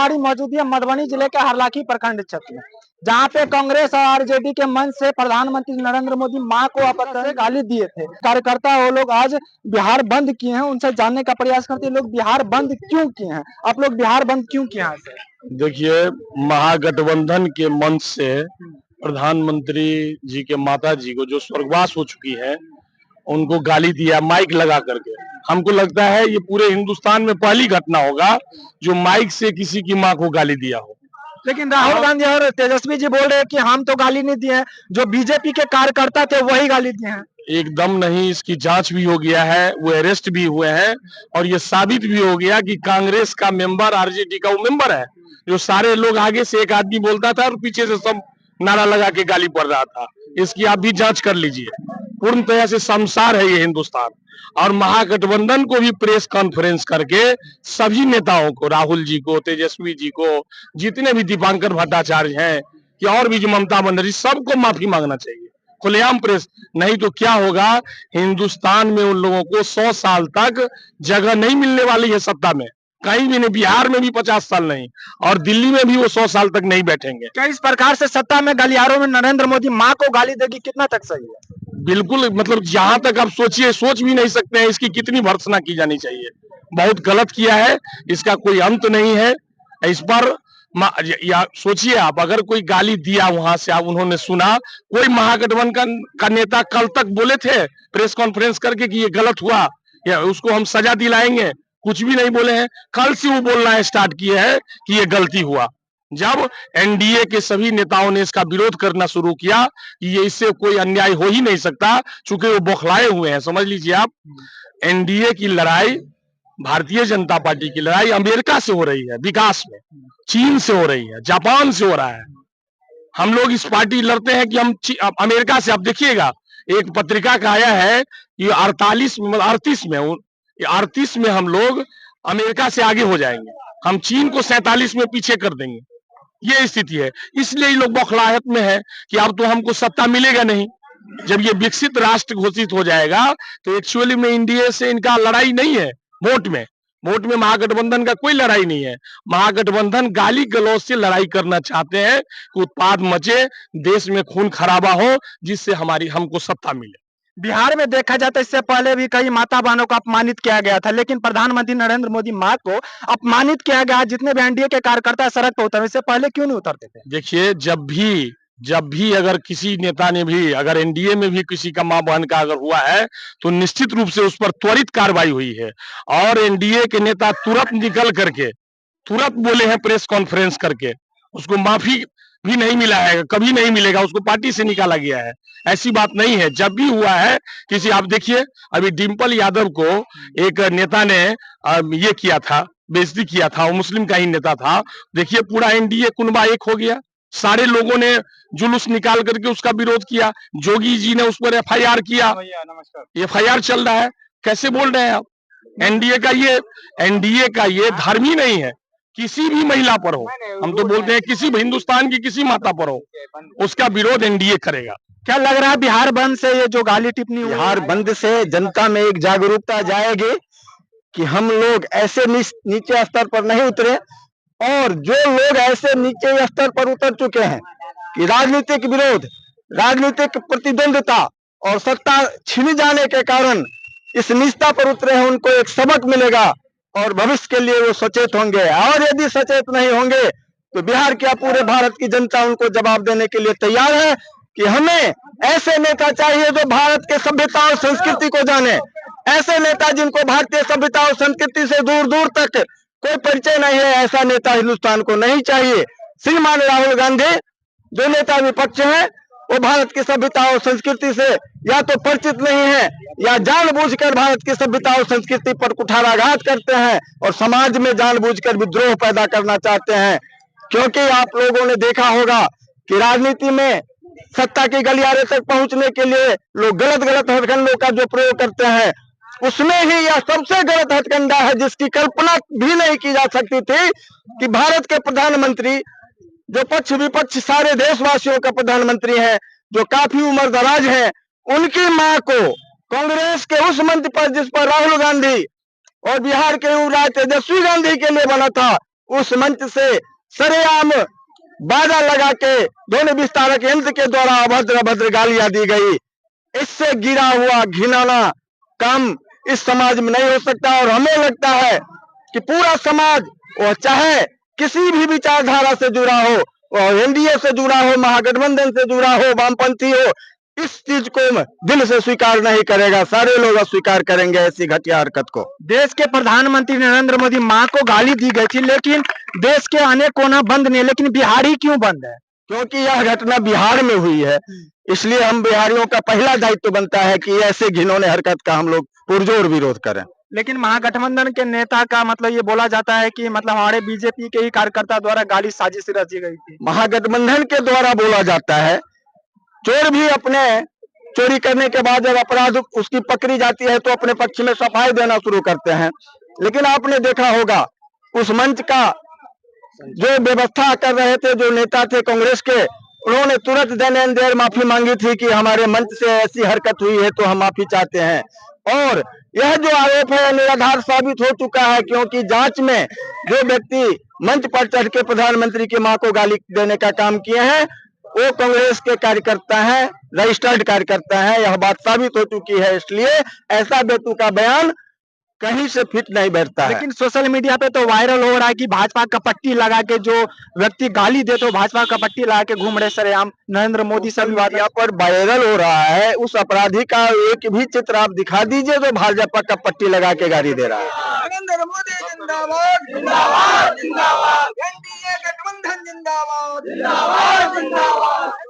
हमारी मौजूदगी है मधुबनी जिले के हरलाखी प्रखंड क्षेत्र में, जहाँ पे कांग्रेस और आरजेडी के मंच से प्रधानमंत्री नरेंद्र मोदी मां को अपने से गाली दिए थे। कार्यकर्ता वो लोग आज बिहार बंद किए हैं, उनसे जानने का प्रयास करते हैं लोग बिहार बंद क्यों किए हैं। आप लोग बिहार बंद क्यों किए हैं सर? देखिए, महागठबंधन के मंच से प्रधानमंत्री जी के माता जी को जो स्वर्गवास हो चुकी है उनको गाली दिया माइक लगा करके। हमको लगता है ये पूरे हिंदुस्तान में पहली घटना होगा जो माइक से किसी की मां को गाली दिया हो। लेकिन राहुल गांधी और तेजस्वी जी बोल रहे हैं कि हम तो गाली नहीं दिए हैं, जो बीजेपी के कार्यकर्ता थे वही गाली दिए हैं। एकदम नहीं, इसकी जांच भी हो गया है, वो अरेस्ट भी हुए हैं और ये साबित भी हो गया कि कांग्रेस का मेंबर आरजेडी का वो मेंबर है जो सारे लोग आगे से एक आदमी बोलता था और पीछे से सब नारा लगा के गाली पड़ रहा था। इसकी आप भी जांच कर लीजिए। पूर्ण तरह से शमशार है ये हिंदुस्तान। और महागठबंधन को भी प्रेस कॉन्फ्रेंस करके सभी नेताओं को, राहुल जी को, तेजस्वी जी को, जितने भी दीपांकर भट्टाचार्य हैं कि और भी जो ममता बनर्जी, सबको माफी मांगना चाहिए खुलेआम प्रेस। नहीं तो क्या होगा, हिंदुस्तान में उन लोगों को 100 साल तक जगह नहीं मिलने वाली है सत्ता में, कहीं भी नहीं। बिहार में भी 50 साल नहीं और दिल्ली में भी वो 100 साल तक नहीं बैठेंगे। क्या इस प्रकार से सत्ता में गलियारों में नरेंद्र मोदी मां को गाली देगी, कितना तक सही है? बिल्कुल, मतलब जहां तक आप सोचिए, सोच भी नहीं सकते हैं इसकी कितनी भर्त्सना की जानी चाहिए। बहुत गलत किया है, इसका कोई अंत नहीं है। इस पर या सोचिए आप, अगर कोई गाली दिया वहां से, आप उन्होंने सुना, कोई महागठबंधन का नेता कल तक बोले थे प्रेस कॉन्फ्रेंस करके कि ये गलत हुआ या उसको हम सजा दिलाएंगे? कुछ भी नहीं बोले हैं। कल से वो बोलना स्टार्ट किए हैं कि ये गलती हुआ। जब एनडीए के सभी नेताओं ने इसका विरोध करना शुरू किया कि ये इससे कोई अन्याय हो ही नहीं सकता, चूंकि वो बौखलाए हुए हैं। समझ लीजिए आप, एनडीए की लड़ाई, भारतीय जनता पार्टी की लड़ाई अमेरिका से हो रही है विकास में, चीन से हो रही है, जापान से हो रहा है। हम लोग इस पार्टी लड़ते हैं कि हम अमेरिका से। आप देखिएगा, एक पत्रिका का आया है कि 38 में हम लोग अमेरिका से आगे हो जाएंगे, हम चीन को 47 में पीछे कर देंगे। ये स्थिति है। इसलिए ये लोग बौखलाहट में है कि अब तो हमको सत्ता मिलेगा नहीं। जब ये विकसित राष्ट्र घोषित हो जाएगा तो एक्चुअली में इंडिया से इनका लड़ाई नहीं है। वोट में महागठबंधन का कोई लड़ाई नहीं है। महागठबंधन गाली गलौज से लड़ाई करना चाहते हैं कि उत्पाद मचे, देश में खून खराबा हो, जिससे हमको सत्ता मिले। बिहार में देखा जाता है इससे पहले भी कई माता बहनों को अपमानित किया गया था, लेकिन प्रधानमंत्री नरेंद्र मोदी मां को अपमानित किया गया। जितने भी एनडीए के कार्यकर्ता सड़क पर उतरे, इससे पहले क्यों नहीं उतरते थे? देखिए, जब भी अगर किसी नेता ने भी, अगर एनडीए में भी किसी का मां बहन का अगर हुआ है तो निश्चित रूप से उस पर त्वरित कार्रवाई हुई है और एनडीए के नेता तुरंत निकल करके तुरंत बोले हैं प्रेस कॉन्फ्रेंस करके। उसको माफी भी नहीं मिला है, कभी नहीं मिलेगा, उसको पार्टी से निकाला गया है। ऐसी बात नहीं है। जब भी हुआ है किसी, आप देखिए अभी डिम्पल यादव को एक नेता ने ये किया था, बेइज्जती किया था, वो मुस्लिम का ही नेता था। देखिए पूरा एनडीए कुनबा एक हो गया, सारे लोगों ने जुलूस निकाल करके उसका विरोध किया। जोगी जी ने उस पर एफआईआर किया, एफआईआर चल रहा है। कैसे बोल रहे हैं आप? एनडीए का ये धर्म ही नहीं है किसी भी महिला पर हो, हम तो बोलते हैं किसी भी हिंदुस्तान की किसी माता पर हो, उसका विरोध एनडीए करेगा। क्या लग रहा है बिहार बंद से ये जो गाली टिप्पणी हुई, बिहार बंद से जनता में एक जागरूकता जाएगी कि हम लोग ऐसे नीचे स्तर पर नहीं उतरे, और जो लोग ऐसे नीचे स्तर पर उतर चुके हैं कि राजनीतिक विरोध, राजनीतिक प्रतिद्वंदता और सत्ता छिन जाने के कारण इस निचता पर उतरे हैं, उनको एक सबक मिलेगा और भविष्य के लिए वो सचेत होंगे। और यदि सचेत नहीं होंगे तो बिहार क्या पूरे भारत की जनता उनको जवाब देने के लिए तैयार है कि हमें ऐसे नेता चाहिए जो भारत के सभ्यता और संस्कृति को जाने, ऐसे नेता जिनको भारतीय सभ्यता और संस्कृति से दूर दूर तक कोई परिचय नहीं है। ऐसा नेता हिंदुस्तान को नहीं चाहिए। श्रीमान राहुल गांधी जो नेता विपक्ष है वो भारत की सभ्यता और संस्कृति से या तो परिचित नहीं है या जानबूझकर भारत की सभ्यता और संस्कृति पर कुठाराघात करते हैं और समाज में जानबूझकर विद्रोह पैदा करना चाहते हैं। क्योंकि आप लोगों ने देखा होगा कि राजनीति में सत्ता की गलियारे तक पहुंचने के लिए लोग गलत हथकंडों का जो प्रयोग करते हैं, उसमें ही यह सबसे गलत हथकंडा है जिसकी कल्पना भी नहीं की जा सकती थी कि भारत के प्रधानमंत्री, जो पक्ष विपक्ष सारे देशवासियों का प्रधानमंत्री है, जो काफी उम्र दराज है, उनकी मां को कांग्रेस के उस मंच पर जिस पर राहुल गांधी और बिहार के युवराज तेजस्वी गांधी के लिए बना था, उस मंच से सरेआम बाधा लगा के ध्वनि विस्तारक यंत्र के द्वारा अभद्र अभद्र गालियां दी गई। इससे गिरा हुआ घिनौना काम इस समाज में नहीं हो सकता। और हमें लगता है कि पूरा समाज, वो चाहे किसी भी विचारधारा से जुड़ा हो, और एनडीए से जुड़ा हो, महागठबंधन से जुड़ा हो, वामपंथी हो, इस चीज को दिल से स्वीकार नहीं करेगा। सारे लोग अस्वीकार करेंगे ऐसी घटिया हरकत को। देश के प्रधानमंत्री नरेंद्र मोदी मां को गाली दी गई थी, लेकिन देश के अनेक कोना बंद नहीं है, लेकिन बिहार ही क्यों बंद है? क्योंकि यह घटना बिहार में हुई है, इसलिए हम बिहारियों का पहला दायित्व बनता है कि ऐसे घिनौने हरकत का हम लोग पुरजोर विरोध करें। लेकिन महागठबंधन के नेता का मतलब ये बोला जाता है कि मतलब हमारे बीजेपी के ही कार्यकर्ता द्वारा गाली साजिश रची गई थी। महागठबंधन के द्वारा बोला जाता है। चोर भी अपने चोरी करने के बाद जब अपराध उसकी पकड़ी जाती है तो अपने पक्ष में सफाई देना शुरू करते हैं। लेकिन आपने देखा होगा उस मंच का जो व्यवस्था कर रहे थे, जो नेता थे कांग्रेस के, उन्होंने तुरंत देन एंड देयर माफी मांगी थी कि हमारे मंच से ऐसी हरकत हुई है तो हम माफी चाहते हैं। और यह जो आरोप है निराधार साबित हो चुका है, क्योंकि जांच में जो व्यक्ति मंच पर चढ़ के प्रधानमंत्री की मां को गाली देने का काम किए हैं वो कांग्रेस के कार्यकर्ता हैं, रजिस्टर्ड कार्यकर्ता हैं। यह बात साबित हो चुकी है, इसलिए ऐसा बेतुका बयान कहीं से फिट नहीं बैठता है। लेकिन सोशल मीडिया पे तो वायरल हो रहा है कि भाजपा का पट्टी लगा के जो व्यक्ति गाली दे तो भाजपा का पट्टी लगा के घूम रहे सरेआम नरेंद्र मोदी सोशल सभी मीडिया पर वायरल हो रहा है। उस अपराधी का एक भी चित्र आप दिखा दीजिए जो भाजपा का पट्टी लगा के गाली दे रहा है। नरेंद्र मोदी जिंदाबाद जिंदाबाद जिंदाबाद, एनडीए गठबंधन जिंदाबाद जिंदाबाद जिंदाबाद।